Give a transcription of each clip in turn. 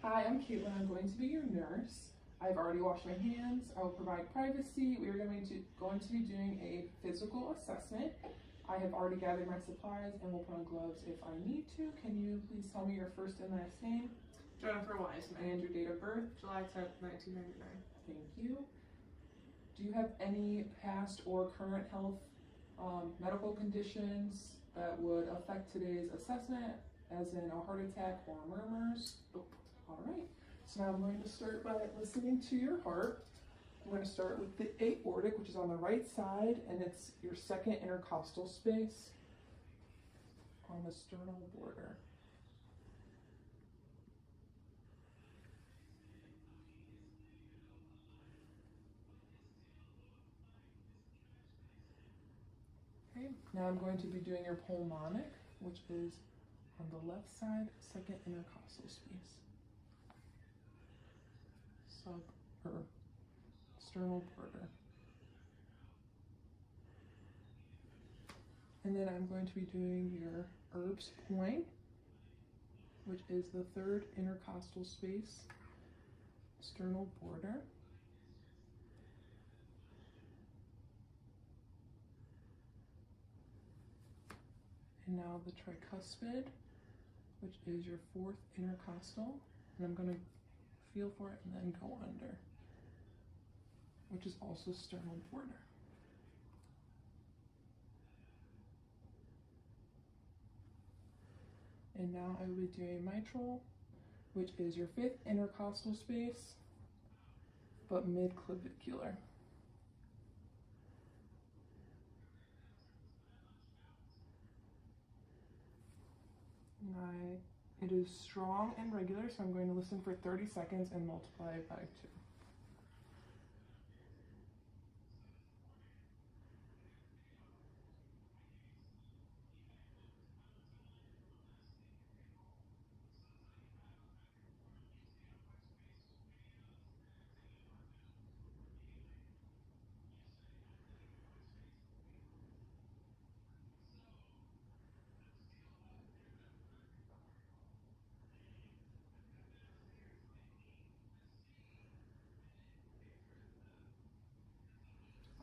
Hi, I'm Caitlin. I'm going to be your nurse. I've already washed my hands. I will provide privacy. We are going to be doing a physical assessment. I have already gathered my supplies and will put on gloves if I need to. Can you please tell me your first and last name? Jennifer Wiseman. And your date of birth? July 10th, 1999. Thank you. Do you have any past or current health medical conditions that would affect today's assessment, as in a heart attack or murmurs? Nope. All right, so now I'm going to start by listening to your heart. I'm going to start with the aortic, which is on the right side, and it's your second intercostal space on the sternal border. Okay, now I'm going to be doing your pulmonic, which is on the left side, second intercostal space. Sternal border. And then I'm going to be doing your Erb's point, which is the third intercostal space, sternal border. And now the tricuspid, which is your fourth intercostal. And I'm going to feel for it and then go under, which is also sternal border. And now I will be doing mitral, which is your fifth intercostal space, but mid-clavicular. It is strong and regular, so I'm going to listen for 30 seconds and multiply it by 2.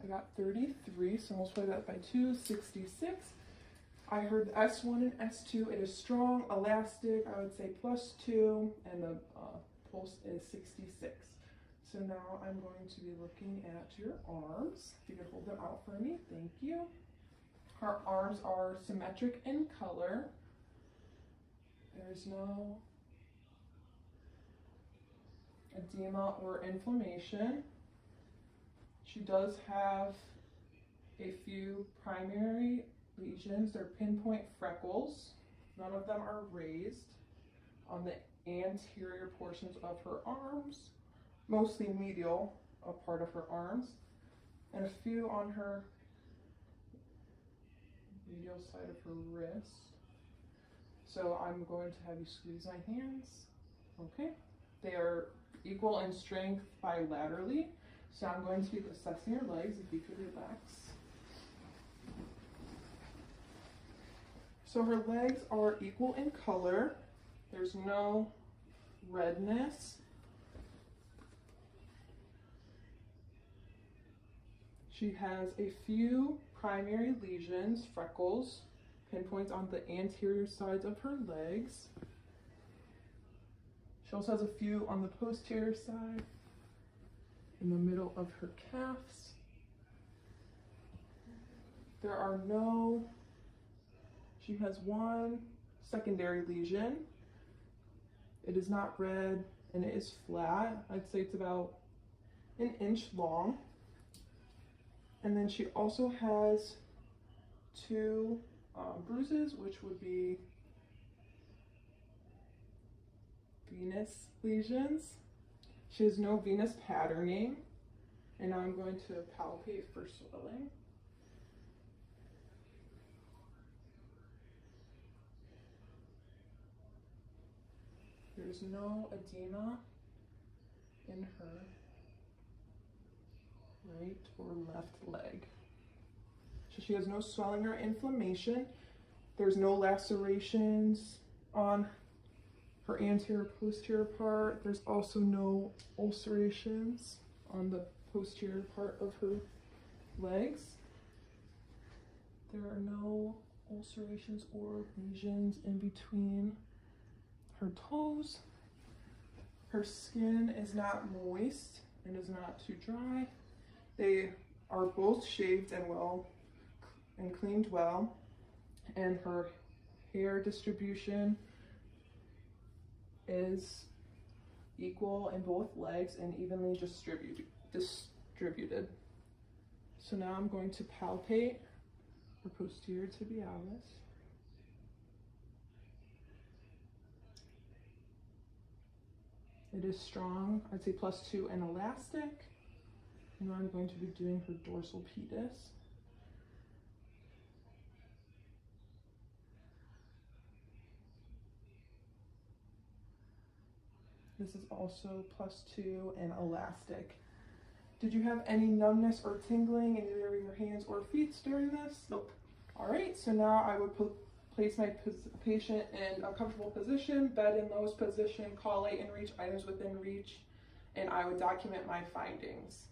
I got 33, so multiply that by 2, 66. I heard S1 and S2, it is strong, elastic, I would say +2, and the pulse is 66. So now I'm going to be looking at your arms. If you could hold them out for me, thank you. Her arms are symmetric in color. There's no edema or inflammation. She does have a few primary lesions. They're pinpoint freckles. None of them are raised on the anterior portions of her arms, mostly medial, a part of her arms, and a few on her medial side of her wrist. So I'm going to have you squeeze my hands. Okay, they are equal in strength bilaterally. So I'm going to be assessing your legs, if you could relax. So her legs are equal in color. There's no redness. She has a few primary lesions, freckles, pinpoints on the anterior sides of her legs. She also has a few on the posterior side, in the middle of her calves. There are no, she has one secondary lesion. It is not red and it is flat. I'd say it's about 1 inch long. And then she also has 2 bruises, which would be venous lesions. She has no venous patterning, and now I'm going to palpate for swelling. There's no edema in her right or left leg. So she has no swelling or inflammation. There's no lacerations on her anterior posterior part. There's also no ulcerations on the posterior part of her legs. There are no ulcerations or lesions in between her toes. Her skin is not moist and is not too dry. They are both shaved and cleaned well, and her hair distribution is equal in both legs and evenly distributed. So now I'm going to palpate her posterior tibialis. It is strong, I'd say +2 and elastic. And now I'm going to be doing her dorsal pedis. This is also +2 and elastic. Did you have any numbness or tingling in either of your hands or feet during this? Nope. All right, so now I would place my patient in a comfortable position, bed in Lowe's position, call late and reach items within reach, and I would document my findings.